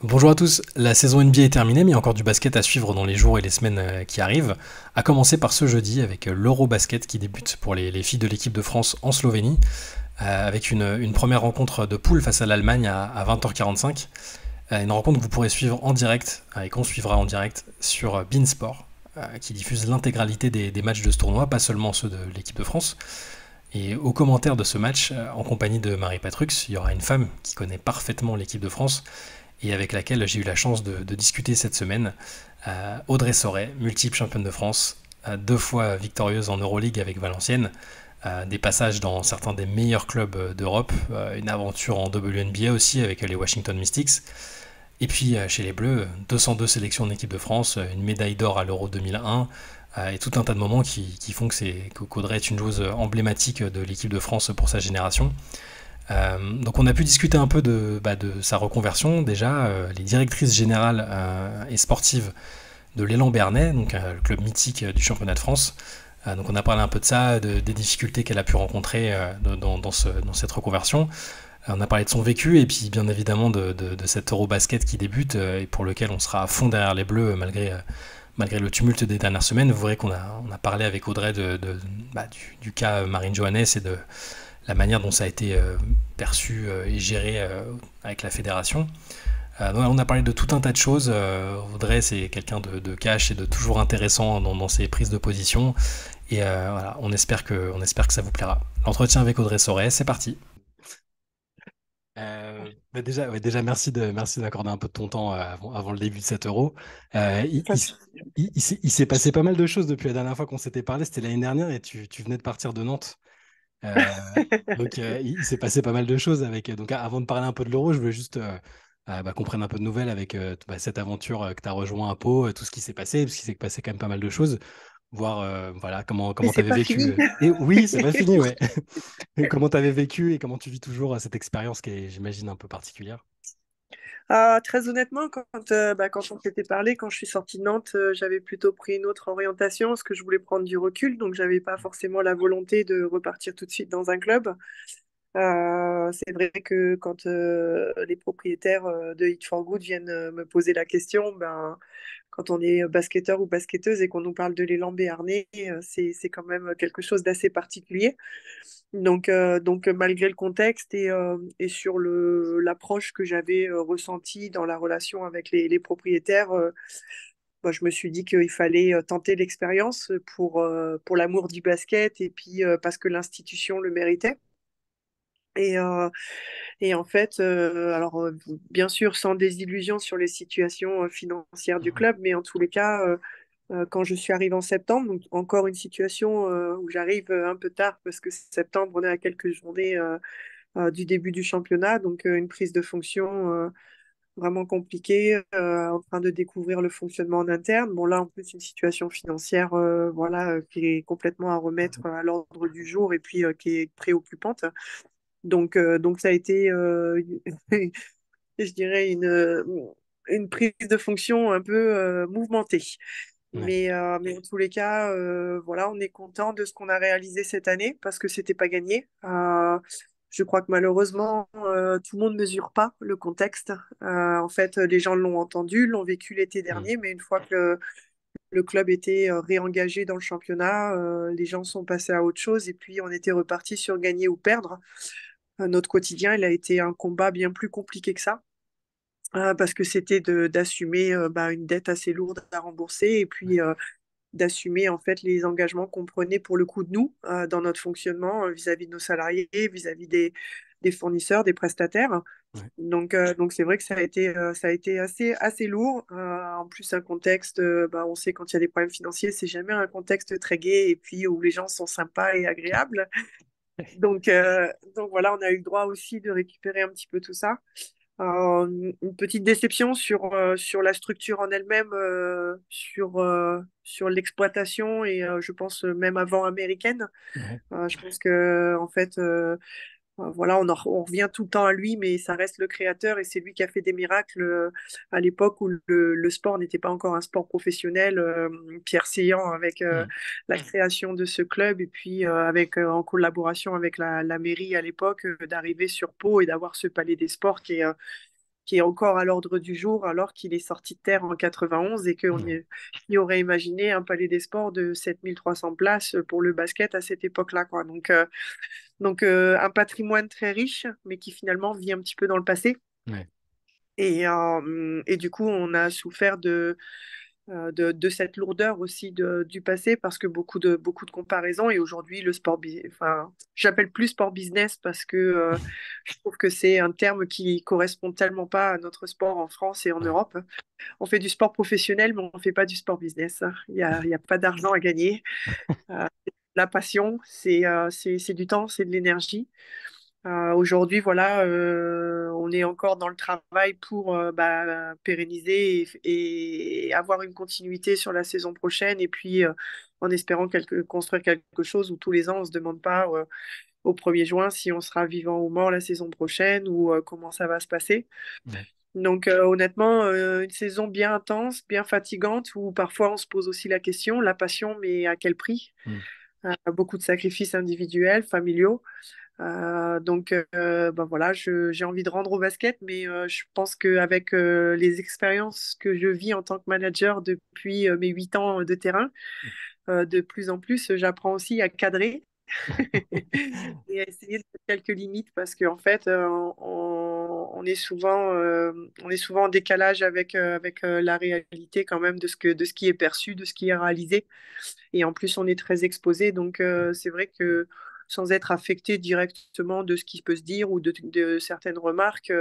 Bonjour à tous, la saison NBA est terminée, mais il y a encore du basket à suivre dans les jours et les semaines qui arrivent. À commencer par ce jeudi avec l'Eurobasket qui débute pour les filles de l'équipe de France en Slovénie, avec une première rencontre de poule face à l'Allemagne à 20h45. Une rencontre que vous pourrez suivre en direct et qu'on suivra en direct sur Beansport, qui diffuse l'intégralité des matchs de ce tournoi, pas seulement ceux de l'équipe de France. Et au commentaire de ce match, en compagnie de Marie Patrux, il y aura une femme qui connaît parfaitement l'équipe de France et avec laquelle j'ai eu la chance de discuter cette semaine. Audrey Sauret, multiple championne de France, deux fois victorieuse en Euroleague avec Valenciennes, des passages dans certains des meilleurs clubs d'Europe, une aventure en WNBA aussi avec les Washington Mystics. Et puis chez les Bleus, 202 sélections en équipe de France, une médaille d'or à l'Euro 2001, et tout un tas de moments qui font qu'Audrey est une joueuse emblématique de l'équipe de France pour sa génération. Donc on a pu discuter un peu de sa reconversion. Déjà, les directrices générales et sportives de l'Élan Bernay, donc le club mythique du championnat de France. Donc on a parlé un peu de ça, des difficultés qu'elle a pu rencontrer dans cette reconversion. On a parlé de son vécu et puis bien évidemment de cet Eurobasket qui débute et pour lequel on sera à fond derrière les Bleus malgré le tumulte des dernières semaines. Vous verrez qu'on a parlé avec Audrey du cas Marine Johannes et de la manière dont ça a été perçu et géré avec la fédération. On a parlé de tout un tas de choses. Audrey, c'est quelqu'un de cash et de toujours intéressant dans ses prises de position. Et voilà, on espère que ça vous plaira. L'entretien avec Audrey Sauret, c'est parti. Déjà, merci d'accorder un peu de ton temps avant le début de 7 euros. Il s'est passé pas mal de choses depuis la dernière fois qu'on s'était parlé. C'était l'année dernière et tu venais de partir de Nantes. Euh, donc, il s'est passé pas mal de choses avec. Donc, avant de parler un peu de l'euro, je veux juste qu'on prenne un peu de nouvelles avec cette aventure que tu as rejoint à Pau, tout ce qui s'est passé, parce qu'il s'est passé quand même pas mal de choses. Voir voilà, Mais comment tu c'est avais pas vécu. fini. Et oui, c'est pas fini, ouais. Comment tu avais vécu et comment tu vis toujours cette expérience qui est, j'imagine, un peu particulière. Très honnêtement, quand on s'était parlé, quand je suis sortie de Nantes, j'avais plutôt pris une autre orientation parce que je voulais prendre du recul, donc j'avais pas forcément la volonté de repartir tout de suite dans un club. C'est vrai que quand les propriétaires de Hit for Good viennent me poser la question, ben, quand on est basketteur ou basketteuse et qu'on nous parle de l'élan béarnais, c'est quand même quelque chose d'assez particulier. Donc malgré le contexte et sur l'approche que j'avais ressentie dans la relation avec les propriétaires, moi, je me suis dit qu'il fallait tenter l'expérience pour l'amour du basket et puis parce que l'institution le méritait. Et, euh, et en fait, bien sûr, sans désillusion sur les situations financières du Mhm. club, mais en tous les cas, quand je suis arrivée en septembre, donc encore une situation où j'arrive un peu tard parce que septembre, on est à quelques journées du début du championnat, donc une prise de fonction vraiment compliquée, en train de découvrir le fonctionnement en interne. Bon, là, en plus, une situation financière voilà, qui est complètement à remettre à l'ordre du jour et puis qui est préoccupante. Donc ça a été, je dirais, une prise de fonction un peu mouvementée. Ouais. Mais en tous les cas, voilà, on est content de ce qu'on a réalisé cette année parce que c'était pas gagné. Je crois que malheureusement, tout le monde ne mesure pas le contexte. En fait, les gens l'ont entendu, l'ont vécu l'été Mhm. dernier, mais une fois que le club était réengagé dans le championnat, les gens sont passés à autre chose et puis on était reparti sur gagner ou perdre. Notre quotidien, il a été un combat bien plus compliqué que ça. Parce que c'était d'assumer une dette assez lourde à rembourser et Ouais. puis d'assumer en fait les engagements qu'on prenait pour le coup de nous dans notre fonctionnement vis-à-vis de nos salariés, vis-à-vis des fournisseurs, des prestataires. Ouais. Donc c'est vrai que ça a été assez lourd. En plus, un contexte, on sait quand il y a des problèmes financiers, c'est jamais un contexte très gai et puis où les gens sont sympas et agréables. Donc voilà, on a eu le droit aussi de récupérer un petit peu tout ça. Une petite déception sur la structure en elle-même, sur l'exploitation et je pense même avant américaine. Ouais. Je pense que en fait, voilà, on revient tout le temps à lui, mais ça reste le créateur et c'est lui qui a fait des miracles à l'époque où le sport n'était pas encore un sport professionnel. Pierre Séant avec Mhm. la création de ce club et puis en collaboration avec la mairie à l'époque, d'arriver sur Pau et d'avoir ce palais des sports qui est encore à l'ordre du jour alors qu'il est sorti de terre en 91 et qu'on Ouais. y aurait imaginé un palais des sports de 7300 places pour le basket à cette époque-là, quoi. Donc, un patrimoine très riche, mais qui finalement vit un petit peu dans le passé. Ouais. Et du coup, on a souffert de cette lourdeur aussi du passé parce que beaucoup de comparaisons. Et aujourd'hui, enfin, j'appelle plus sport business parce que je trouve que c'est un terme qui correspond tellement pas à notre sport en France et en Ouais. Europe. On fait du sport professionnel, mais on ne fait pas du sport business. Il y a pas d'argent à gagner. Euh, la passion, c'est du temps, c'est de l'énergie. Aujourd'hui, voilà, on est encore dans le travail pour pérenniser et avoir une continuité sur la saison prochaine. Et puis, en espérant construire quelque chose où tous les ans, on ne se demande pas au 1er juin si on sera vivant ou mort la saison prochaine ou comment ça va se passer. Ouais. Donc, honnêtement, une saison bien intense, bien fatigante, où parfois on se pose aussi la question, la passion, mais à quel prix? Mm. Beaucoup de sacrifices individuels, familiaux. Ben voilà, j'ai envie de rendre au basket, mais je pense qu'avec les expériences que je vis en tant que manager depuis mes 8 ans de terrain, de plus en plus, j'apprends aussi à cadrer et à essayer de mettre quelques limites parce qu'en fait, on est souvent en décalage avec la réalité quand même de ce qui est perçu, de ce qui est réalisé. Et en plus, on est très exposé. Donc, c'est vrai que sans être affecté directement de ce qui peut se dire ou de certaines remarques,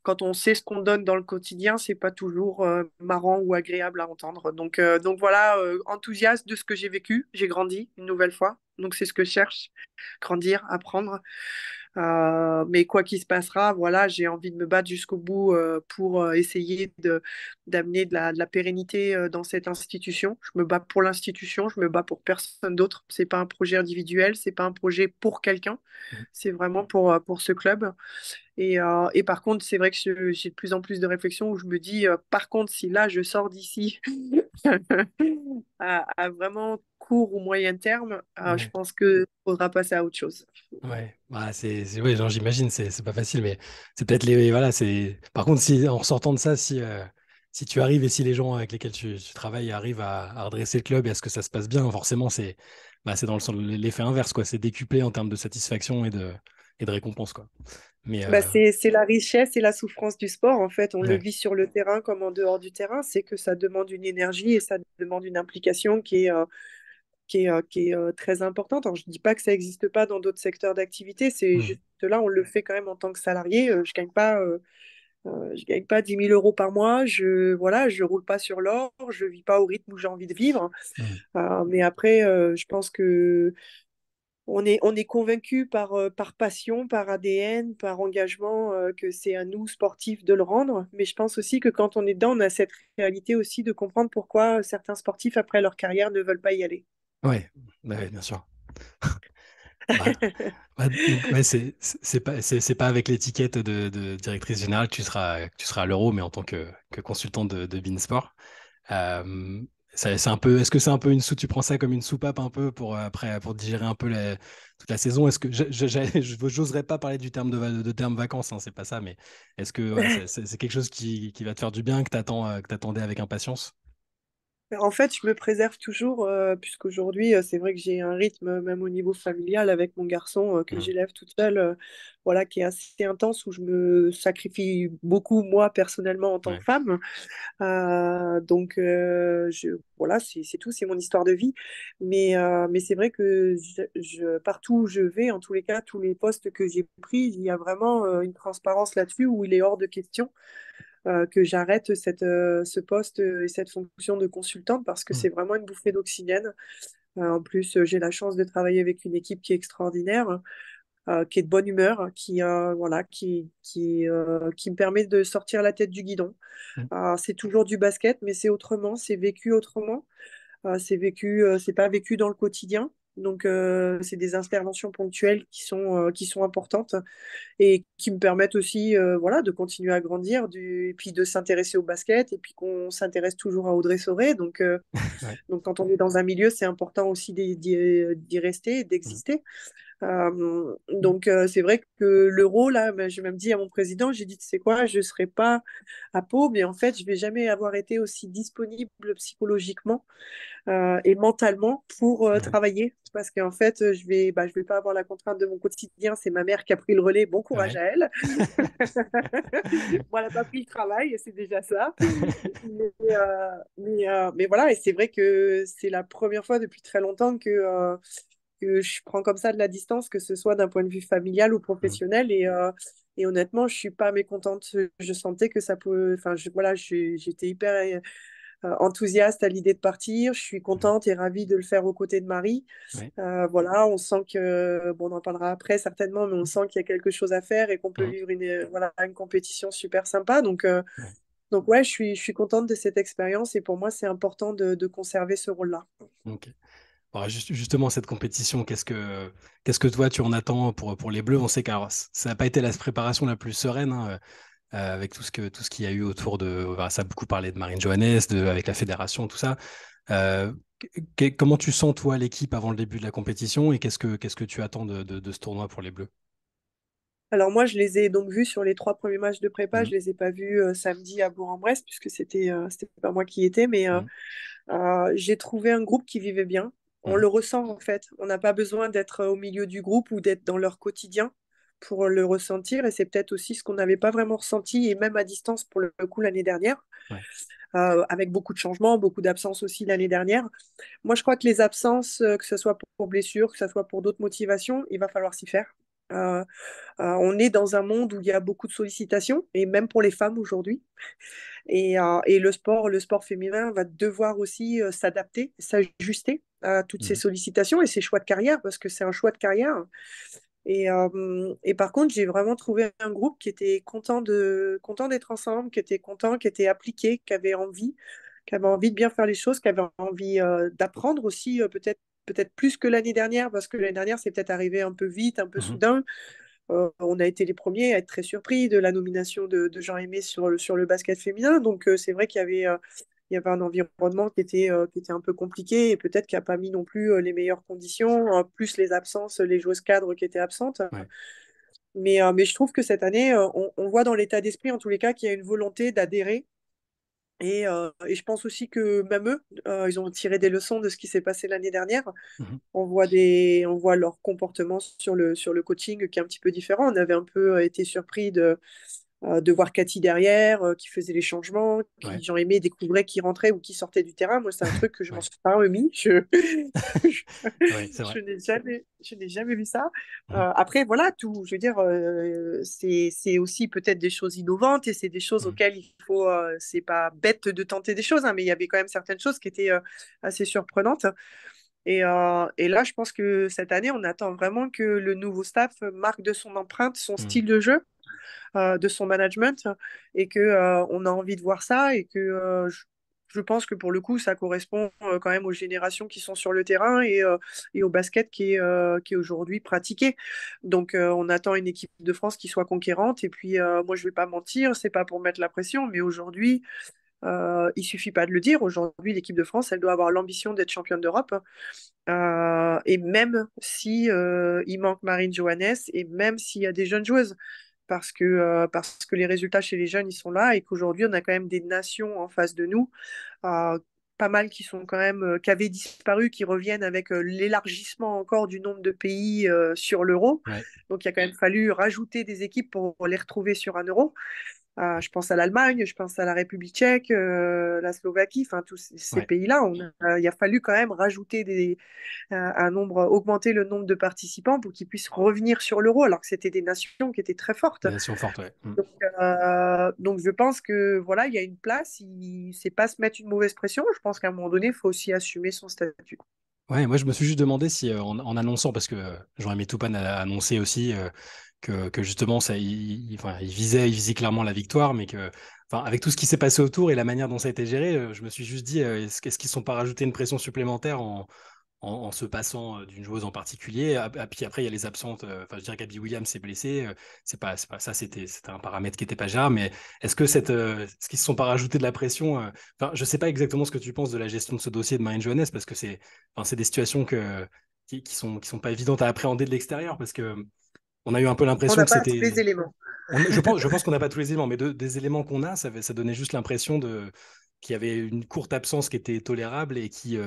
quand on sait ce qu'on donne dans le quotidien, c'est pas toujours marrant ou agréable à entendre. Donc voilà, enthousiaste de ce que j'ai vécu. J'ai grandi une nouvelle fois. Donc, c'est ce que je cherche, grandir, apprendre. Mais quoi qu'il se passera, voilà, j'ai envie de me battre jusqu'au bout pour essayer d'amener de la pérennité dans cette institution. Je me bats pour l'institution, je me bats pour personne d'autre. C'est pas un projet individuel, c'est pas un projet pour quelqu'un, c'est vraiment pour ce club. Et par contre, c'est vrai que j'ai de plus en plus de réflexions où je me dis, par contre, si là je sors d'ici à vraiment court ou moyen terme, je Ouais. pense qu'il faudra passer à autre chose. Ouais, bah ouais, genre, j'imagine, c'est pas facile, mais c'est peut-être les, voilà, c'est. Par contre, si en ressortant de ça, si tu arrives et si les gens avec lesquels tu travailles arrivent à redresser le club et à ce que ça se passe bien, forcément, c'est dans l'effet inverse, quoi. C'est décuplé en termes de satisfaction et de récompense, quoi. Mais C'est la richesse et la souffrance du sport, en fait. On le ouais, vit sur le terrain comme en dehors du terrain. C'est que ça demande une énergie et ça demande une implication qui est très importante. Alors, je ne dis pas que ça n'existe pas dans d'autres secteurs d'activité. C'est mm, juste là, on le fait quand même en tant que salarié. Je gagne pas 10 000 € par mois. Voilà, je roule pas sur l'or. Je vis pas au rythme où j'ai envie de vivre. mm, Mais après, je pense que on est convaincu par passion, par ADN, par engagement, que c'est à nous, sportifs, de le rendre. Mais je pense aussi que quand on est dedans, on a cette réalité aussi de comprendre pourquoi certains sportifs, après leur carrière, ne veulent pas y aller. ouais, bah ouais, bien sûr. Bah, ouais, donc, ouais, c'est pas avec l'étiquette de directrice générale que tu seras à l'Euro, mais en tant que consultant de Beansport. Euh, c'est un peu, est-ce que c'est un peu tu prends ça comme une soupape un peu pour après pour digérer un peu toute la saison? Est-ce que j'oserais pas parler du terme de terme vacances, hein, c'est pas ça, mais est-ce que ouais, c'est quelque chose qui va te faire du bien, que t'attendais avec impatience? En fait, je me préserve toujours, puisqu'aujourd'hui, c'est vrai que j'ai un rythme, même au niveau familial, avec mon garçon que Mm. j'élève toute seule, voilà, qui est assez intense, où je me sacrifie beaucoup, moi, personnellement, en tant que Ouais, femme. Voilà, c'est tout, c'est mon histoire de vie. Mais c'est vrai que partout où je vais, en tous les cas, tous les postes que j'ai pris, il y a vraiment une transparence là-dessus où il est hors de question que j'arrête ce poste et cette fonction de consultante parce que mm, c'est vraiment une bouffée d'oxygène. En plus, j'ai la chance de travailler avec une équipe qui est extraordinaire, qui est de bonne humeur, voilà, qui me permet de sortir la tête du guidon. mm, C'est toujours du basket, mais c'est autrement, c'est vécu autrement. C'est pas vécu dans le quotidien. Donc, c'est des interventions ponctuelles qui sont importantes et qui me permettent aussi voilà, de continuer à grandir et puis de s'intéresser au basket et puis qu'on s'intéresse toujours à Audrey Sauret. ouais, Donc, quand on est dans un milieu, c'est important aussi d'y rester et mm, d'exister. Donc, c'est vrai que l'euro, là, ben, j'ai même dit à mon président, j'ai dit, tu sais quoi, je ne serai pas à Pau, mais en fait, je ne vais jamais avoir été aussi disponible psychologiquement et mentalement pour Ouais, travailler. Parce qu'en fait, je vais pas avoir la contrainte de mon quotidien. C'est ma mère qui a pris le relais. Bon courage ouais, à elle. Moi, elle n'a pas pris le travail, et c'est déjà ça. Mais voilà, et c'est vrai que c'est la première fois depuis très longtemps que je prends comme ça de la distance, que ce soit d'un point de vue familial ou mm, professionnel. Et honnêtement, je suis pas mécontente. Je sentais que ça peut. Enfin, voilà, j'étais hyper enthousiaste à l'idée de partir. Je suis mm, contente et ravie de le faire aux côtés de Marie. ouais, Voilà, on sent que, bon, on en parlera après certainement, mais on sent qu'il y a quelque chose à faire et qu'on peut mm, vivre voilà, une compétition super sympa. ouais, Donc ouais, je suis contente de cette expérience et pour moi, c'est important de conserver ce rôle-là. ok. Alors, justement, cette compétition, qu'est-ce que toi tu en attends pour les Bleus? On sait que alors, ça n'a pas été la préparation la plus sereine, hein, avec tout ce qu'il y a eu autour de. Voilà, ça a beaucoup parlé de Marine Johannes, avec la fédération, tout ça. Euh, Comment tu sens, toi, l'équipe avant le début de la compétition et qu'est-ce que tu attends de ce tournoi pour les Bleus? Alors moi, je les ai donc vus sur les 3 premiers matchs de prépa. Mhm, Je les ai pas vus samedi à Bourg-en-Bresse puisque c'était pas moi qui y étais, mais mhm, j'ai trouvé un groupe qui vivait bien. On mhm, le ressent en fait. On n'a pas besoin d'être au milieu du groupe ou d'être dans leur quotidien pour le ressentir. Et c'est peut-être aussi ce qu'on n'avait pas vraiment ressenti, et même à distance pour le coup l'année dernière, ouais, avec beaucoup de changements, beaucoup d'absences aussi l'année dernière. Moi, je crois que les absences, que ce soit pour blessure, que ce soit pour d'autres motivations, il va falloir s'y faire. Euh, on est dans un monde où il y a beaucoup de sollicitations, et même pour les femmes aujourd'hui. Et le sport féminin va devoir aussi s'adapter, s'ajuster à toutes ces mhm, sollicitations et ces choix de carrière, parce que c'est un choix de carrière. Et par contre, j'ai vraiment trouvé un groupe qui était content d'être ensemble, qui était content, qui était appliqué, qui avait envie de bien faire les choses, qui avait envie d'apprendre aussi, peut-être plus que l'année dernière, parce que l'année dernière, c'est peut-être arrivé un peu vite, un peu mhm, soudain. On a été les premiers à être très surpris de la nomination de Jean-Aimé sur le basket féminin. Donc, c'est vrai il y avait un environnement qui était un peu compliqué et peut-être qui n'a pas mis non plus les meilleures conditions, plus les absences, les joueuses cadres qui étaient absentes. ouais, Mais je trouve que cette année, on voit dans l'état d'esprit, en tous les cas, qu'il y a une volonté d'adhérer. Et je pense aussi que même eux, ils ont tiré des leçons de ce qui s'est passé l'année dernière. mhm, On voit leur comportement sur le coaching qui est un petit peu différent. On avait un peu été surpris de voir Cathy derrière, qui faisait les changements, ouais, qui Jean-Aimé découvrait qui rentrait ou qui sortait du terrain. Moi, c'est un truc que je m'en ouais, suis pas remis. ouais, c'est vrai. Je n'ai jamais vu ça. Mhm, Après, voilà, tout, je veux dire, c'est aussi peut-être des choses innovantes et c'est des choses mhm, auxquelles il faut, c'est pas bête de tenter des choses, hein, mais il y avait quand même certaines choses qui étaient assez surprenantes. Et là, je pense que cette année, on attend vraiment que le nouveau staff marque de son empreinte, son mhm, style de jeu, de son management, et que on a envie de voir ça, et que je pense que pour le coup, ça correspond quand même aux générations qui sont sur le terrain et au basket qui est aujourd'hui pratiqué. Donc, on attend une équipe de France qui soit conquérante. Et puis, moi, je vais pas mentir, c'est pas pour mettre la pression, mais aujourd'hui, il suffit pas de le dire. Aujourd'hui, l'équipe de France, elle doit avoir l'ambition d'être championne d'Europe. Et même si il manque Marine Johannes et même s'il y a des jeunes joueuses, parce que les résultats chez les jeunes, ils sont là et qu'aujourd'hui, on a quand même des nations en face de nous, euh, pas mal qui sont quand même, qui avaient disparu, qui reviennent avec l'élargissement encore du nombre de pays sur l'euro. ouais, Donc, il a quand même fallu rajouter des équipes pour les retrouver sur un euro. Je pense à l'Allemagne, je pense à la République tchèque, la Slovaquie, enfin tous ces ouais. pays-là. Il a fallu quand même rajouter un nombre, augmenter le nombre de participants pour qu'ils puissent revenir sur l'euro, alors que c'était des nations qui étaient très fortes. Des nations fortes, ouais. Mhm. Donc je pense que voilà, il y a une place. C'est pas se mettre une mauvaise pression. Je pense qu'à un moment donné, il faut aussi assumer son statut. Ouais, moi je me suis juste demandé si en annonçant, parce que Jean-Aimé Toupane a annoncé aussi que justement ça, enfin, il visait clairement la victoire, mais que enfin, avec tout ce qui s'est passé autour et la manière dont ça a été géré, je me suis juste dit est-ce qu'ils ne sont pas rajouté une pression supplémentaire en se passant d'une joueuse en particulier. Puis après, il y a les absentes. Enfin, je dirais qu'Abby Williams s'est blessée. C'est pas ça, c'était un paramètre qui n'était pas gérable. Mais est-ce qu'ils se sont pas rajouté de la pression enfin, je sais pas exactement ce que tu penses de la gestion de ce dossier de Marine Johannes parce que c'est des situations qui sont pas évidentes à appréhender de l'extérieur parce que on a eu un peu On l'impression n'a que pas tous les c'était. éléments. Je pense qu'on n'a pas tous les éléments, mais des éléments qu'on a, ça donnait juste l'impression qu'il y avait une courte absence qui était tolérable et qui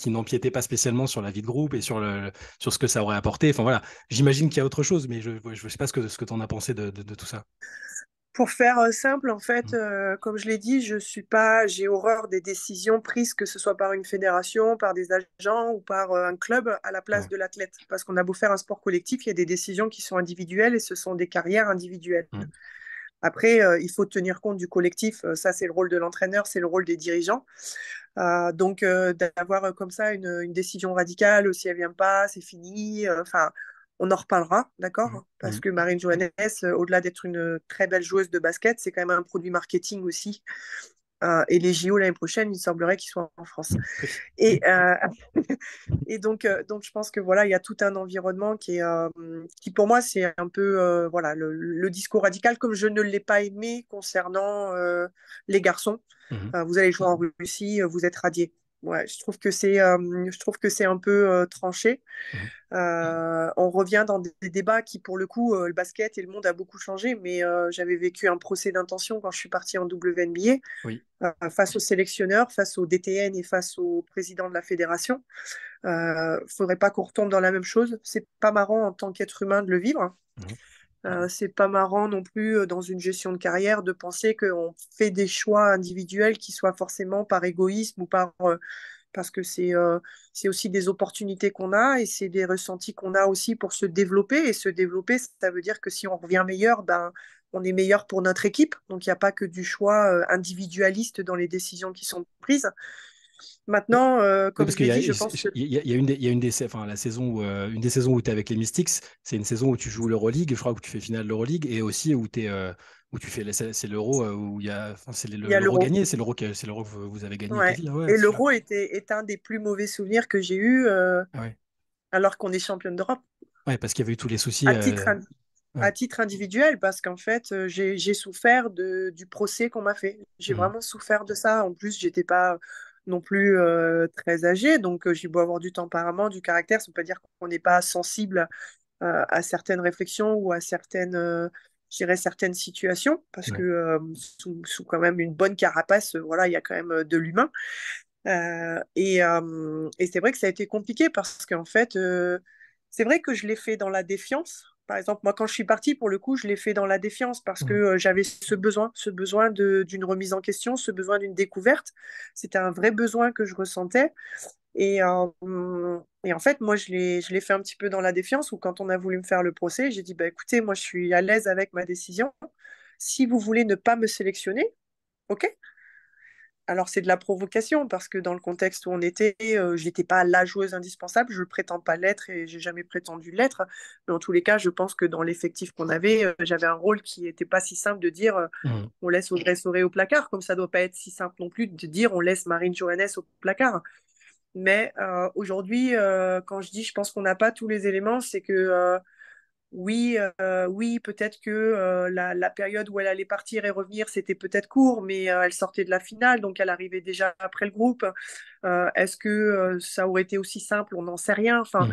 n'empiétait pas spécialement sur la vie de groupe et sur ce que ça aurait apporté. Enfin voilà, j'imagine qu'il y a autre chose, mais je ne sais pas ce que tu en as pensé de tout ça. Pour faire simple, en fait, Mm. comme je l'ai dit, j'ai horreur des décisions prises, que ce soit par une fédération, par des agents ou par un club à la place Ouais. de l'athlète. Parce qu'on a beau faire un sport collectif, il y a des décisions qui sont individuelles et ce sont des carrières individuelles. Mm. Après, il faut tenir compte du collectif. Ça, c'est le rôle de l'entraîneur, c'est le rôle des dirigeants. Donc, d'avoir comme ça une décision radicale, si elle vient pas, c'est fini. Enfin, on en reparlera, Mm. d'accord? Parce Mm. que Marine Johannes, au-delà d'être une très belle joueuse de basket, c'est quand même un produit marketing aussi. Et les JO l'année prochaine, il semblerait qu'ils soient en France. Oui. Et, et donc, je pense que voilà, il y a tout un environnement qui pour moi, c'est un peu voilà, le discours radical, comme je ne l'ai pas aimé concernant les garçons. Mhm. Vous allez jouer en Russie, vous êtes radié. Ouais, je trouve que c'est un peu tranché. Mhm. On revient dans des débats qui, pour le coup, le basket et le monde a beaucoup changé, mais j'avais vécu un procès d'intention quand je suis partie en Oui. WNBA, face aux sélectionneurs, face au DTN et face au président de la fédération. Faudrait pas qu'on retombe dans la même chose. C'est pas marrant en tant qu'être humain de le vivre. Mhm. C'est pas marrant non plus dans une gestion de carrière de penser qu'on fait des choix individuels qui soient forcément par égoïsme ou parce que c'est aussi des opportunités qu'on a et c'est des ressentis qu'on a aussi pour se développer. Et se développer, ça veut dire que si on revient meilleur, ben, on est meilleur pour notre équipe. Donc il n'y a pas que du choix individualiste dans les décisions qui sont prises. Maintenant, Oui, comme parce je qu'il l'ai y a, dit, il je pense que y a une des, enfin, la saison une des saisons où tu es avec les Mystics, c'est une saison où tu joues l'Euroleague, je crois que tu fais finale l'Euroleague, et aussi où, où tu fais, c'est l'Euro, où il y a, enfin, c'est il y a l'Euro l'euro. gagné, c'est l'Euro que vous avez gagné Ouais. quasi, ah ouais, Et c'est sûr. l'euro est un des plus mauvais souvenirs que j'ai eu Ah ouais. alors qu'on est championne d'Europe. Ouais, parce qu'il y avait eu tous les soucis. À titre, à Ouais. titre individuel, parce qu'en fait, j'ai souffert du procès qu'on m'a fait. J'ai Mhm. vraiment souffert de ça. En plus, j'étais pas non plus très âgée, donc j'ai beau avoir du tempérament, du caractère, ça ne veut pas dire qu'on n'est pas sensible à certaines réflexions ou à je dirais certaines situations, parce que Ouais. sous quand même une bonne carapace, voilà, il y a quand même de l'humain. Et c'est vrai que ça a été compliqué parce qu'en fait, c'est vrai que je l'ai fait dans la défiance. Par exemple, moi, quand je suis partie, pour le coup, je l'ai fait dans la défiance parce que Mhm. j'avais ce besoin d'une remise en question, ce besoin d'une découverte. C'était un vrai besoin que je ressentais. Et en fait, moi, je l'ai fait un petit peu dans la défiance où quand on a voulu me faire le procès, j'ai dit, bah, écoutez, moi, je suis à l'aise avec ma décision. Si vous voulez ne pas me sélectionner, OK. Alors, c'est de la provocation parce que dans le contexte où on était, je n'étais pas la joueuse indispensable. Je ne prétends pas l'être et j'ai jamais prétendu l'être. Mais en tous les cas, je pense que dans l'effectif qu'on avait, j'avais un rôle qui n'était pas si simple de dire Mhm. on laisse Audrey Soré au placard, comme ça ne doit pas être si simple non plus de dire on laisse Marine Johannes au placard. Mais aujourd'hui, quand je dis je pense qu'on n'a pas tous les éléments, c'est que oui, oui, peut-être que la période où elle allait partir et revenir, c'était peut-être court, mais elle sortait de la finale, donc elle arrivait déjà après le groupe. Est-ce que ça aurait été aussi simple? On n'en sait rien. Enfin,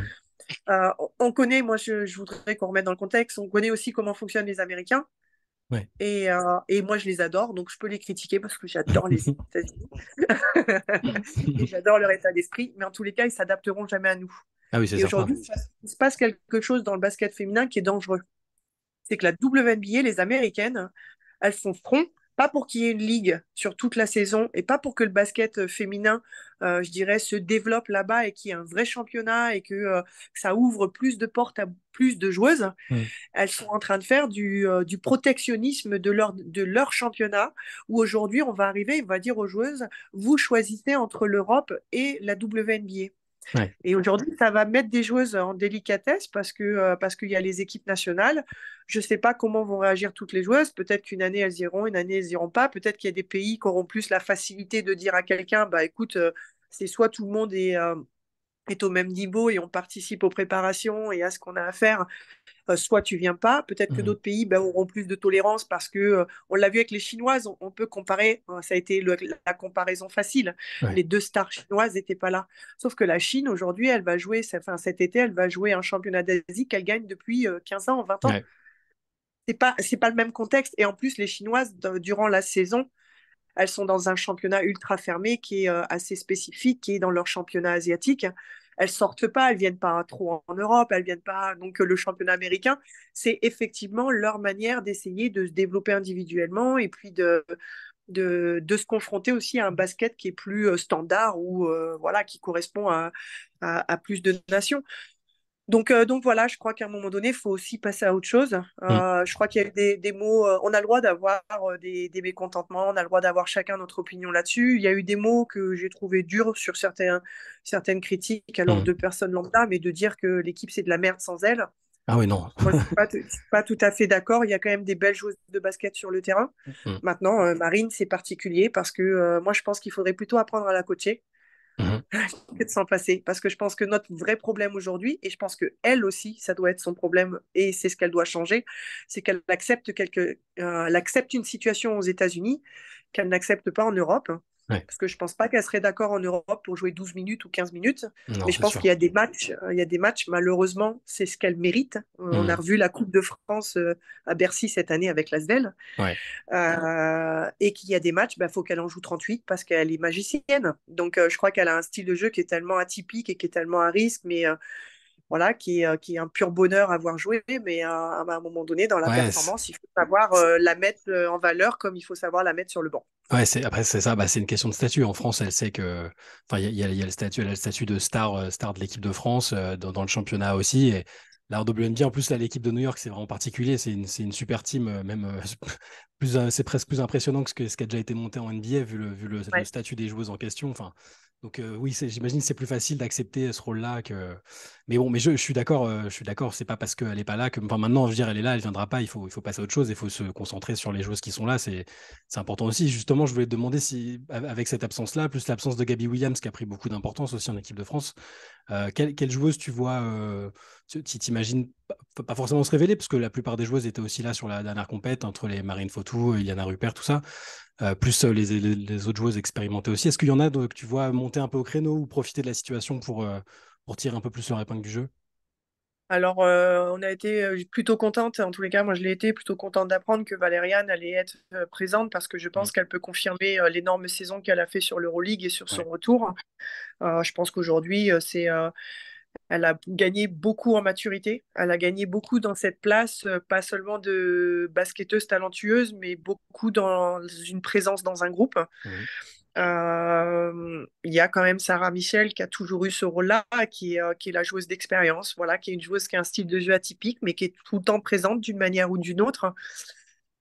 Mhm. on connaît, moi je voudrais qu'on remette dans le contexte, on connaît aussi comment fonctionnent les Américains. Ouais. Et moi, je les adore, donc je peux les critiquer parce que j'adore les États-Unis et j'adore leur état d'esprit. Mais en tous les cas, ils s'adapteront jamais à nous. Ah oui, c'est Et certain. aujourd'hui, il se passe quelque chose dans le basket féminin qui est dangereux. C'est que la WNBA, les Américaines, elles font front, pas pour qu'il y ait une ligue sur toute la saison et pas pour que le basket féminin, je dirais, se développe là-bas et qu'il y ait un vrai championnat et que ça ouvre plus de portes à plus de joueuses. Mhm. Elles sont en train de faire du protectionnisme de leur championnat, où aujourd'hui, on va arriver, on va dire aux joueuses, vous choisissez entre l'Europe et la WNBA. Ouais. Et aujourd'hui, ça va mettre des joueuses en délicatesse parce qu'il y a les équipes nationales. Je ne sais pas comment vont réagir toutes les joueuses. Peut-être qu'une année, elles iront, une année, elles iront pas. Peut-être qu'il y a des pays qui auront plus la facilité de dire à quelqu'un, bah écoute, c'est soit tout le monde est est au même niveau et on participe aux préparations et à ce qu'on a à faire, soit tu viens pas. Peut-être que Mhm. d'autres pays auront plus de tolérance parce que on l'a vu avec les Chinoises, on peut comparer. Ça a été la comparaison facile. Ouais. Les deux stars chinoises n'étaient pas là. Sauf que la Chine aujourd'hui, elle va jouer, enfin, cet été, elle va jouer un championnat d'Asie qu'elle gagne depuis 15 ans, 20 ans. Ouais. C'est pas le même contexte. Et en plus, les Chinoises, durant la saison, elles sont dans un championnat ultra fermé qui est assez spécifique, qui est dans leur championnat asiatique. Elles sortent pas, elles viennent pas trop en Europe, elles viennent pas. Donc le championnat américain, c'est effectivement leur manière d'essayer de se développer individuellement et puis de se confronter aussi à un basket qui est plus standard ou voilà qui correspond à plus de nations. Donc voilà, je crois qu'à un moment donné, il faut aussi passer à autre chose. Mhm. Je crois qu'il y a eu des mots, on a le droit d'avoir des mécontentements, on a le droit d'avoir chacun notre opinion là-dessus. Il y a eu des mots que j'ai trouvé durs sur certaines critiques, alors de Mhm. personnes lambda, mais de dire que l'équipe c'est de la merde sans elle. Ah oui, non. Moi, je suis pas tout à fait d'accord. Il y a quand même des belles joueuses de basket sur le terrain. Mhm. Maintenant, Marine, c'est particulier parce que moi, je pense qu'il faudrait plutôt apprendre à la coacher Mhm. que de s'en passer. Parce que je pense que notre vrai problème aujourd'hui, et je pense que elle aussi, ça doit être son problème, et c'est ce qu'elle doit changer, c'est qu'elle elle accepte une situation aux États-Unis qu'elle n'accepte pas en Europe. Ouais. Parce que je pense pas qu'elle serait d'accord en Europe pour jouer 12 minutes ou 15 minutes. Non, Mais je c'est pense sûr. qu'il y a des matchs, malheureusement, c'est ce qu'elle mérite. On a Mhm. revu la Coupe de France à Bercy cette année avec l'Asvel. Ouais. Et qu'il y a des matchs, il faut qu'elle en joue 38 parce qu'elle est magicienne. Donc, je crois qu'elle a un style de jeu qui est tellement atypique et qui est tellement à risque, mais voilà, qui est un pur bonheur à voir jouer. Mais à un moment donné, dans la Ouais. performance, il faut savoir la mettre en valeur comme il faut savoir la mettre sur le banc. Ouais, après c'est ça, bah, c'est une question de statut. En France, elle sait que, enfin, il y a le statut, elle a le statut de star, star de l'équipe de France dans le championnat aussi. Et la WNBA, en plus là, l'équipe de New York, c'est vraiment particulier. C'est une super team, même plus, c'est presque plus impressionnant que ce qui a déjà été monté en NBA le Ouais. statut des joueuses en question. Enfin, donc oui, j'imagine que c'est plus facile d'accepter ce rôle-là que. Mais bon, mais je suis d'accord, je suis d'accord. C'est pas parce qu'elle est pas là que, enfin, maintenant, je veux dire, elle est là, elle viendra pas. Il faut passer à autre chose. Il faut se concentrer sur les joueuses qui sont là. C'est important aussi. Justement, je voulais te demander si, avec cette absence-là, plus l'absence de Gabby Williams, qui a pris beaucoup d'importance aussi en équipe de France, quelle joueuse tu vois, tu t'imagines pas forcément se révéler, parce que la plupart des joueuses étaient aussi là sur la dernière compète, entre les Marine Fotou, Iliana Rupert, tout ça, plus les autres joueuses expérimentées aussi. Est-ce qu'il y en a que tu vois monter un peu au créneau ou profiter de la situation pour tirer un peu plus leur épingle du jeu? Alors, on a été plutôt contente, en tous les cas, moi je l'ai été plutôt contente d'apprendre que Valériane allait être présente parce que je Mm. pense qu'elle peut confirmer l'énorme saison qu'elle a fait sur l'Euroleague et sur son Ouais. retour. Je pense qu'aujourd'hui, elle a gagné beaucoup en maturité. Elle a gagné beaucoup dans cette place, pas seulement de basketteuse talentueuse, mais beaucoup dans une présence dans un groupe. Mhm. Il y a quand même Sarah Michel qui a toujours eu ce rôle-là, qui est la joueuse d'expérience, voilà, qui est une joueuse qui a un style de jeu atypique, mais qui est tout le temps présente d'une manière ou d'une autre.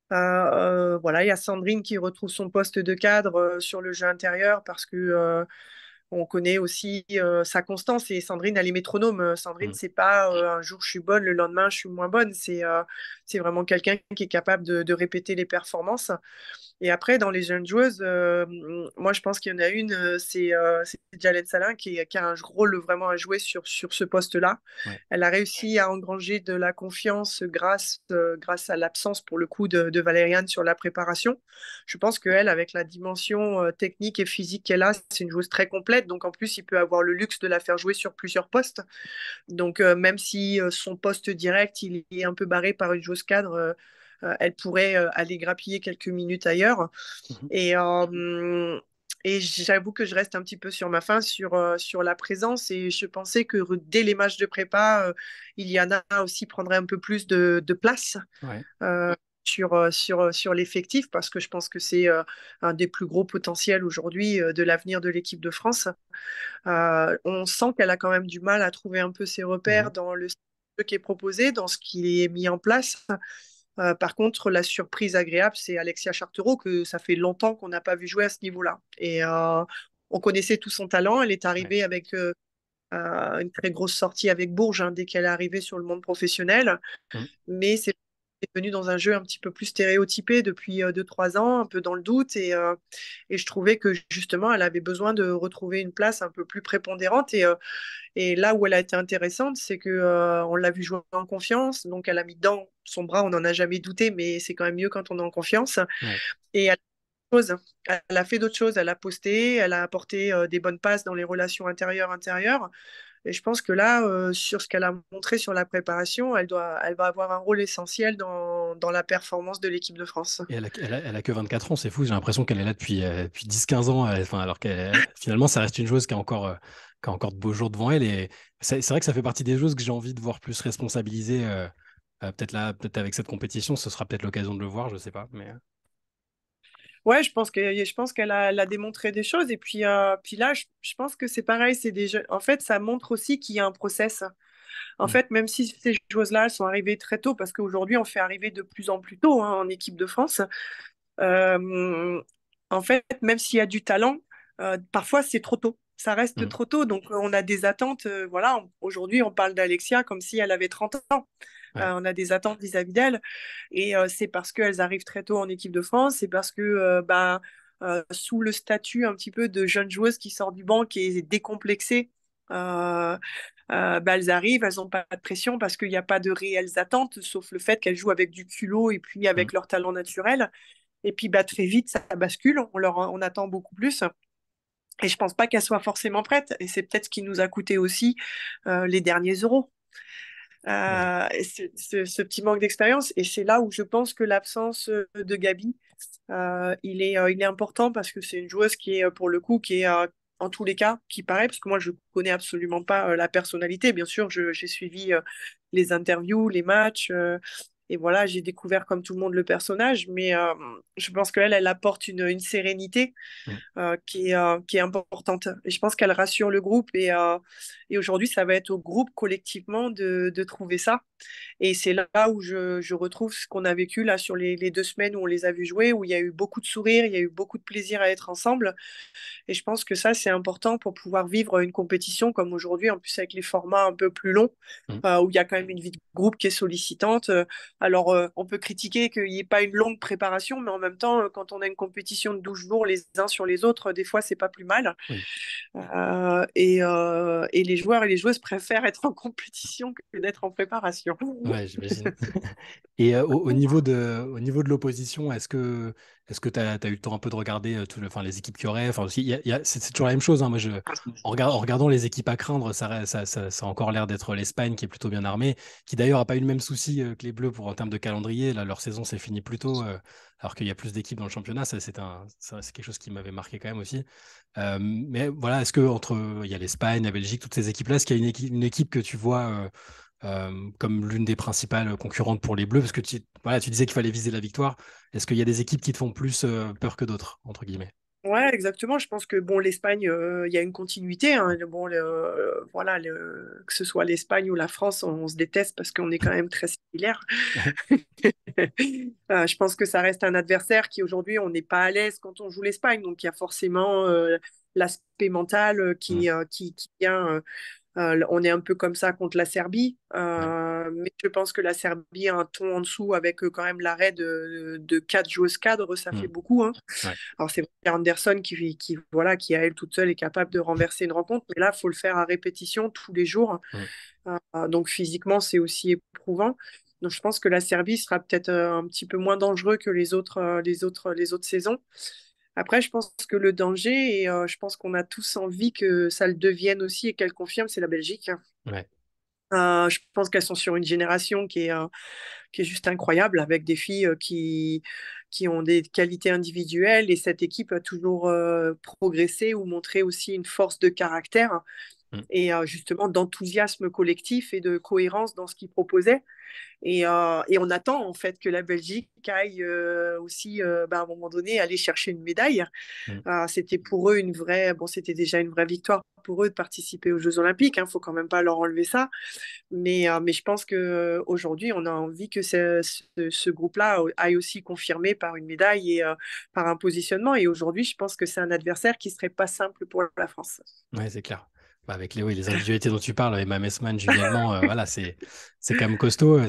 Voilà, il y a Sandrine qui retrouve son poste de cadre sur le jeu intérieur parce que on connaît aussi sa constance et Sandrine, elle est métronome. Sandrine, Mhm. c'est pas un jour je suis bonne, le lendemain je suis moins bonne. C'est vraiment quelqu'un qui est capable de répéter les performances. Et après, dans les jeunes joueuses, moi, je pense qu'il y en a une, c'est Jalen Salin qui a un rôle vraiment à jouer sur ce poste-là. Ouais. Elle a réussi à engranger de la confiance grâce à l'absence, pour le coup, de Valériane sur la préparation. Je pense qu'elle, avec la dimension technique et physique qu'elle a, c'est une joueuse très complète. Donc, en plus, il peut avoir le luxe de la faire jouer sur plusieurs postes. Donc, même si son poste direct, il est un peu barré par une joueuse cadre, elle pourrait aller grappiller quelques minutes ailleurs. Mhm. Et, euh, et j'avoue que je reste un petit peu sur ma faim sur la présence. Et je pensais que dès les matchs de prépa, Iliana aussi prendrait un peu plus de place. Ouais. euh, sur l'effectif, parce que je pense que c'est un des plus gros potentiels aujourd'hui de l'avenir de l'équipe de France. On sent qu'elle a quand même du mal à trouver un peu ses repères Mhm. dans le jeu qui est proposé, dans ce qui est mis en place. Par contre, la surprise agréable, c'est Alexia Chartereau, que ça fait longtemps qu'on n'a pas vu jouer à ce niveau-là. Et on connaissait tout son talent. Elle est Ouais. arrivée avec une très grosse sortie avec Bourges dès qu'elle est arrivée sur le monde professionnel. Mhm. Mais c'est est devenue dans un jeu un petit peu plus stéréotypé depuis 2-3 ans, un peu dans le doute. Et je trouvais que justement, elle avait besoin de retrouver une place un peu plus prépondérante. Et là où elle a été intéressante, c'est que on l'a vu jouer en confiance. Donc, elle a mis dedans son bras, on n'en a jamais douté, mais c'est quand même mieux quand on est en confiance. Ouais. Et elle a fait d'autres choses. Elle a posté, elle a apporté des bonnes passes dans les relations intérieures-intérieures. Et je pense que là, sur ce qu'elle a montré sur la préparation, elle va avoir un rôle essentiel dans la performance de l'équipe de France. Et elle a que 24 ans, c'est fou. J'ai l'impression qu'elle est là depuis 10-15 ans. Enfin, alors que finalement, ça reste une joueuse qui a encore de beaux jours devant elle. Et c'est vrai que ça fait partie des joueuses que j'ai envie de voir plus responsabilisées. Peut-être là, peut-être avec cette compétition, ce sera peut-être l'occasion de le voir, je sais pas. Mais Ouais, je pense qu'elle a, elle a démontré des choses. Et puis là, je pense que c'est pareil. En fait, ça montre aussi qu'il y a un process. En mm, fait, même si ces joueuses-là elles sont arrivées très tôt, parce qu'aujourd'hui, on fait arriver de plus en plus tôt hein, en équipe de France, euh, en fait, même s'il y a du talent, parfois c'est trop tôt. Ça reste mm, trop tôt. Donc, on a des attentes. Voilà, aujourd'hui, on parle d'Alexia comme si elle avait 30 ans. ouais, On a des attentes vis-à-vis d'elle. Et c'est parce qu'elles arrivent très tôt en équipe de France. C'est parce que, sous le statut un petit peu de jeune joueuse qui sort du banc, qui est décomplexée, euh, elles arrivent, elles n'ont pas de pression parce qu'il n'y a pas de réelles attentes, sauf le fait qu'elles jouent avec du culot et puis mm, avec leur talent naturel. Et puis très vite, ça bascule, on attend beaucoup plus. Et je pense pas qu'elle soit forcément prête. Et c'est peut-être ce qui nous a coûté aussi les derniers euros. ouais, Ce petit manque d'expérience. Et c'est là où je pense que l'absence de Gabi, il est important parce que c'est une joueuse qui est, pour le coup, qui est, en tous les cas, qui paraît, parce que moi, je connais absolument pas la personnalité. Bien sûr, j'ai suivi les interviews, les matchs. Et voilà, j'ai découvert comme tout le monde le personnage, mais je pense qu'elle, elle apporte une sérénité mm, qui est importante. Et je pense qu'elle rassure le groupe et aujourd'hui, ça va être au groupe collectivement de trouver ça. Et c'est là où je retrouve ce qu'on a vécu là sur les 2 semaines où on les a vus jouer, où il y a eu beaucoup de sourires, il y a eu beaucoup de plaisir à être ensemble. Et je pense que ça, c'est important pour pouvoir vivre une compétition comme aujourd'hui, en plus avec les formats un peu plus longs, mm, où il y a quand même une vie de groupe qui est sollicitante. On peut critiquer qu'il n'y ait pas une longue préparation, mais en même temps, quand on a une compétition de 12 jours les uns sur les autres, des fois, c'est pas plus mal. oui. Et les joueurs et les joueuses préfèrent être en compétition que d'être en préparation. Ouais, j'imagine. Et au niveau de l'opposition, est-ce que tu as eu le temps un peu de regarder enfin, les équipes qu'il y aurait? Enfin, aussi, c'est toujours la même chose. Hein. Moi, en regardant les équipes à craindre, ça a encore l'air d'être l'Espagne qui est plutôt bien armée, qui d'ailleurs n'a pas eu le même souci que les Bleus en termes de calendrier. Là, leur saison s'est finie plus tôt, alors qu'il y a plus d'équipes dans le championnat. C'est quelque chose qui m'avait marqué quand même aussi. Mais voilà, est-ce que il y a l'Espagne, la Belgique, toutes ces équipes-là, est-ce qu'il y a une équipe que tu vois comme l'une des principales concurrentes pour les Bleus, parce que voilà, tu disais qu'il fallait viser la victoire. Est-ce qu'il y a des équipes qui te font plus peur que d'autres, entre guillemets? Ouais, exactement. Je pense que bon, l'Espagne, il y a une continuité. Hein. Voilà, que ce soit l'Espagne ou la France, on se déteste parce qu'on est quand même très similaires. Je pense que ça reste un adversaire qui aujourd'hui, on n'est pas à l'aise quand on joue l'Espagne. Donc il y a forcément l'aspect mental Mm, qui vient. On est un peu comme ça contre la Serbie, ouais, mais je pense que la Serbie a un ton en dessous avec quand même l'arrêt de 4 joueuses cadres, ça fait mm, beaucoup. Hein. ouais, Alors c'est vrai qu'il y a Anderson voilà, qui à elle toute seule est capable de renverser une rencontre, mais là, il faut le faire à répétition tous les jours. mm, Donc physiquement, c'est aussi éprouvant. Donc je pense que la Serbie sera peut-être un petit peu moins dangereux que les autres saisons. Après, je pense que le danger, et je pense qu'on a tous envie que ça le devienne aussi et qu'elle confirme, c'est la Belgique. ouais, Je pense qu'elles sont sur une génération qui est juste incroyable, avec des filles qui ont des qualités individuelles, et cette équipe a toujours progressé ou montré aussi une force de caractère mm, et justement d'enthousiasme collectif et de cohérence dans ce qu'ils proposaient. Et on attend en fait que la Belgique aille aussi, à un moment donné, aller chercher une médaille. mm. C'était pour eux c'était déjà une vraie victoire pour eux de participer aux Jeux Olympiques. Il faut quand même pas leur enlever ça. Mais je pense que aujourd'hui, on a envie que ce groupe-là aille aussi confirmé par une médaille et par un positionnement. Et aujourd'hui, je pense que c'est un adversaire qui serait pas simple pour la France. Ouais, c'est clair. Bah, avec les individualités dont tu parles, Emma Messman, Julie Allemand, voilà, c'est quand même costaud.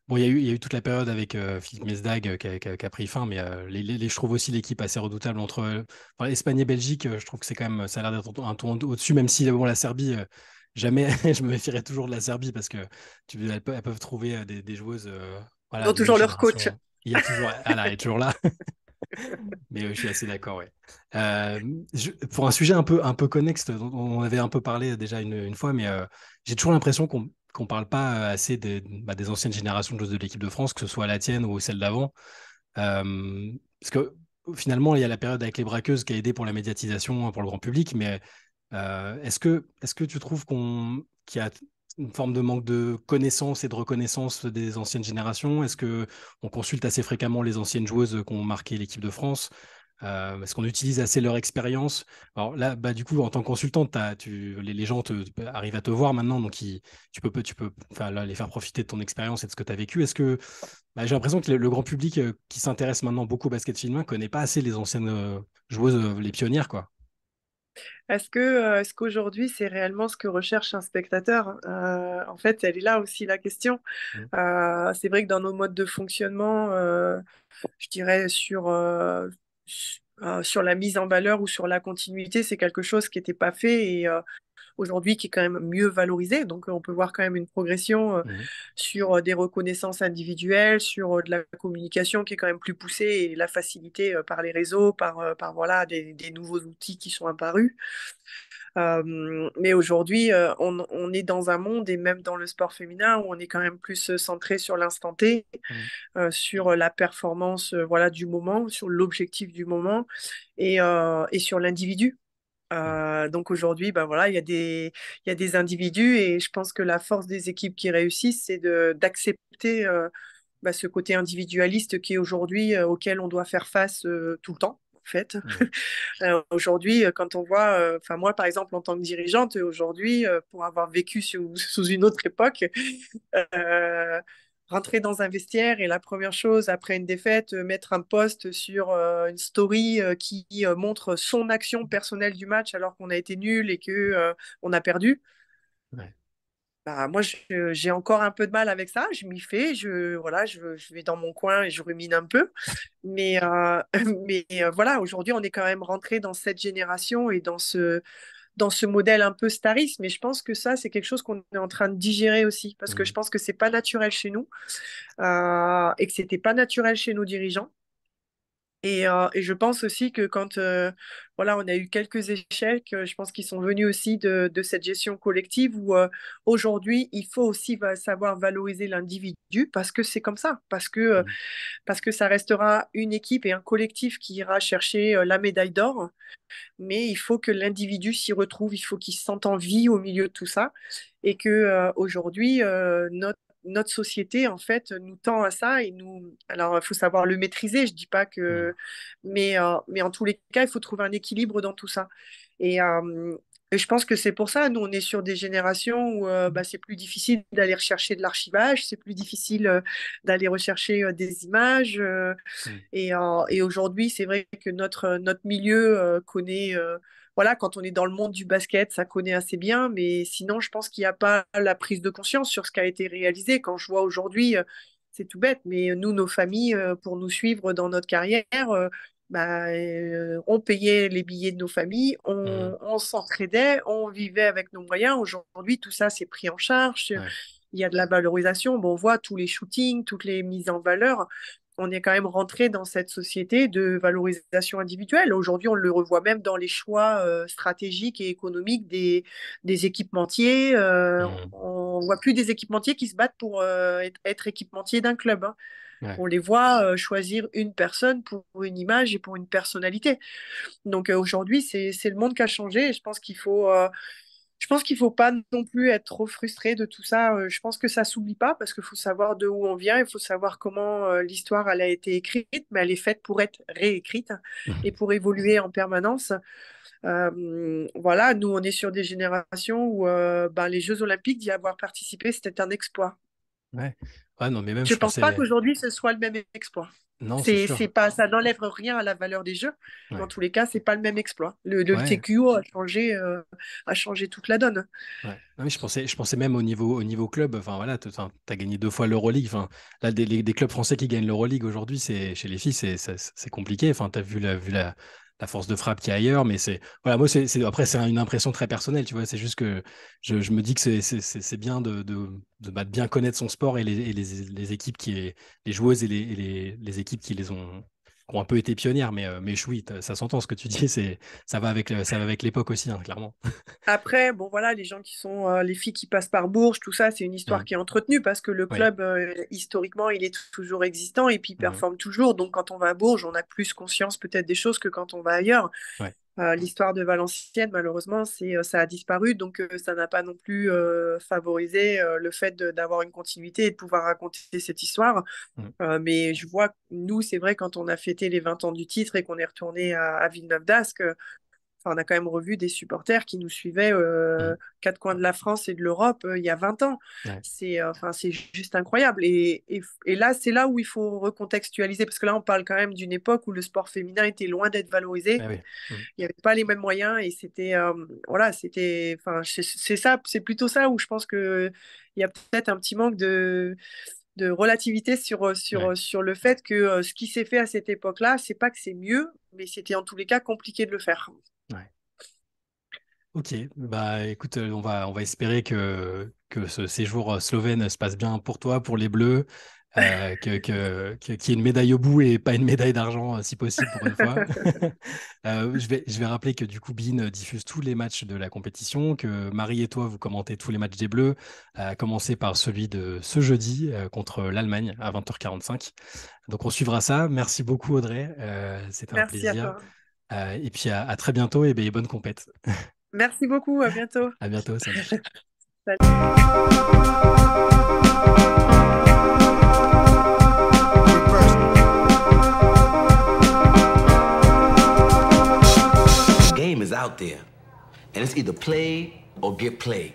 Bon, il y a eu toute la période avec Philippe Mesdag qui a pris fin, mais je trouve aussi l'équipe assez redoutable entre enfin, Espagne et Belgique. Je trouve que c'est quand même, ça a l'air d'être un ton au-dessus, même si bon, la Serbie, jamais, je me méfierais toujours de la Serbie parce que elles peuvent trouver des joueuses, Ils voilà, ont de notre toujours leur coach. génération. Il y a toujours, elle est toujours là. Mais je suis assez d'accord, ouais. Euh, pour un sujet un peu connexe, dont on avait un peu parlé déjà une fois, mais j'ai toujours l'impression qu'on parle pas assez des anciennes générations de joueuses de l'équipe de France, que ce soit la tienne ou celle d'avant. Parce que finalement, il y a la période avec les braqueuses qui a aidé pour la médiatisation pour le grand public, mais est-ce que tu trouves qu'il y a une forme de manque de connaissance et de reconnaissance des anciennes générations? Est-ce que on consulte assez fréquemment les anciennes joueuses qui ont marqué l'équipe de France? Est-ce qu'on utilise assez leur expérience? Alors là, du coup, en tant que consultante, les gens arrivent à te voir maintenant, donc tu peux enfin, là, les faire profiter de ton expérience et de ce que tu as vécu. Est-ce que j'ai l'impression que le grand public qui s'intéresse maintenant beaucoup au basket féminin connaît pas assez les anciennes joueuses, les pionnières, quoi. Est-ce qu'aujourd'hui, c'est réellement ce que recherche un spectateur? En fait, elle est là aussi la question. Mm. C'est vrai que dans nos modes de fonctionnement, je dirais sur la mise en valeur ou sur la continuité, c'est quelque chose qui n'était pas fait et aujourd'hui qui est quand même mieux valorisé. Donc, on peut voir quand même une progression Mm. sur des reconnaissances individuelles, sur de la communication qui est quand même plus poussée et la facilité par les réseaux, par voilà, des nouveaux outils qui sont apparus. Mais aujourd'hui, on est dans un monde, et même dans le sport féminin, où on est quand même plus centré sur l'instant T, Mm. sur la performance voilà, du moment, sur l'objectif du moment et sur l'individu. Mm. Donc aujourd'hui, ben voilà, il y a des individus et je pense que la force des équipes qui réussissent, c'est d'accepter ce côté individualiste qui est aujourd'hui auquel on doit faire face tout le temps. En fait, Mm. aujourd'hui, quand on voit, enfin moi par exemple en tant que dirigeante, aujourd'hui, pour avoir vécu sous une autre époque, euh, rentrer dans un vestiaire et la première chose après une défaite, mettre un post sur une story qui montre son action personnelle du match alors qu'on a été nul et que on a perdu. Ouais. Bah, moi, j'ai encore un peu de mal avec ça. Je m'y fais, voilà, je vais dans mon coin et je rumine un peu. Mais, voilà, aujourd'hui, on est quand même rentré dans cette génération et dans ce modèle un peu stariste. Mais je pense que ça, c'est quelque chose qu'on est en train de digérer aussi, parce que je Mm. pense que c'est pas naturel chez nous et que c'était pas naturel chez nos dirigeants. Et je pense aussi que quand voilà, on a eu quelques échecs, je pense qu'ils sont venus aussi de cette gestion collective où aujourd'hui, il faut aussi savoir valoriser l'individu parce que c'est comme ça, Mm. parce que ça restera une équipe et un collectif qui ira chercher la médaille d'or, mais il faut que l'individu s'y retrouve, il faut qu'il se sente en vie au milieu de tout ça et que aujourd'hui, notre société, en fait, nous tend à ça et nous. Alors, il faut savoir le maîtriser. Je dis pas Mm. que, mais en tous les cas, il faut trouver un équilibre dans tout ça. Et, euh, et je pense que c'est pour ça, nous, on est sur des générations où c'est plus difficile d'aller rechercher de l'archivage, c'est plus difficile d'aller rechercher des images. Mm. Et aujourd'hui, c'est vrai que notre milieu connaît, voilà, quand on est dans le monde du basket, ça connaît assez bien, mais sinon, je pense qu'il n'y a pas la prise de conscience sur ce qui a été réalisé. Quand je vois aujourd'hui, c'est tout bête, mais nous, nos familles, pour nous suivre dans notre carrière, on payait les billets de nos familles, Mm. on s'entraidait, on vivait avec nos moyens. Aujourd'hui, tout ça, c'est pris en charge. Ouais. Il y a de la valorisation. Bon, on voit tous les shootings, toutes les mises en valeur. On est quand même rentré dans cette société de valorisation individuelle. Aujourd'hui, on le revoit même dans les choix stratégiques et économiques des équipementiers. Mm. On voit plus des équipementiers qui se battent pour être équipementiers d'un club, hein. Ouais. On les voit choisir une personne pour une image et pour une personnalité. Donc aujourd'hui, c'est le monde qui a changé et je pense qu'il faut pas non plus être trop frustré de tout ça. Je pense que ça s'oublie pas parce qu'il faut savoir de où on vient, il faut savoir comment l'histoire elle a été écrite, mais elle est faite pour être réécrite et Mm. pour évoluer en permanence. Voilà, nous on est sur des générations où les Jeux Olympiques, d'y avoir participé, c'était un exploit. Ouais. Ouais, non, mais même Je je pense pas pensais. qu'aujourd'hui ce soit le même exploit. Non, c'est C'est sûr. pas, ça n'enlève rien à la valeur des jeux. Dans Ouais. tous les cas, c'est pas le même exploit. Le Ouais. TQO a changé toute la donne. Ouais. Non, mais je pensais même au niveau club. Enfin voilà, t'as gagné 2 fois l'Euroleague. Enfin là, des clubs français qui gagnent l'Euroleague aujourd'hui, c'est chez les filles, c'est compliqué. Enfin, t'as vu la force de frappe qu'il y a ailleurs, mais c'est voilà, moi après c'est une impression très personnelle, tu vois. C'est juste que je me dis que c'est bien de bien connaître son sport et les équipes les joueuses et les équipes qui ont un peu été pionnières. Mais oui, ça s'entend ce que tu dis. Ça va avec l'époque aussi, hein, clairement. Après, bon voilà, les gens qui sont les filles qui passent par Bourges, tout ça, c'est une histoire Mhm. qui est entretenue parce que le Oui. club historiquement, il est toujours existant et puis il Mhm. performe toujours. Donc quand on va à Bourges, on a plus conscience peut-être des choses que quand on va ailleurs. Ouais. L'histoire de Valenciennes, malheureusement, ça a disparu, donc ça n'a pas non plus favorisé le fait d'avoir une continuité et de pouvoir raconter cette histoire. Mhm. Mais je vois, nous, c'est vrai, quand on a fêté les 20 ans du titre et qu'on est retourné à Villeneuve d'Ascq, on a quand même revu des supporters qui nous suivaient Mhm. quatre coins de la France et de l'Europe il y a 20 ans. Ouais. C'est juste incroyable. Et là, c'est là où il faut recontextualiser, parce que là, on parle quand même d'une époque où le sport féminin était loin d'être valorisé. Ah oui. Mhm. Il n'y avait pas les mêmes moyens et c'est ça, c'est plutôt ça où je pense que il y a peut-être un petit manque de relativité Ouais. sur le fait que ce qui s'est fait à cette époque-là, c'est pas que c'est mieux, mais c'était en tous les cas compliqué de le faire. Ouais. Ok, bah écoute, on va espérer que ce séjour slovène se passe bien pour toi, pour les Bleus, qu'il y ait une médaille au bout et pas une médaille d'argent, si possible, pour une fois. Je vais rappeler que du coup, Bein diffuse tous les matchs de la compétition, que Marie et toi, vous commentez tous les matchs des Bleus, à commencer par celui de ce jeudi contre l'Allemagne à 20h45. Donc on suivra ça. Merci beaucoup, Audrey. C'était un Merci à plaisir. toi. Et puis à très bientôt et ben, bonne compète. Merci beaucoup, à bientôt. À bientôt, salut. Salut. Game is out there, and it's either play or get played.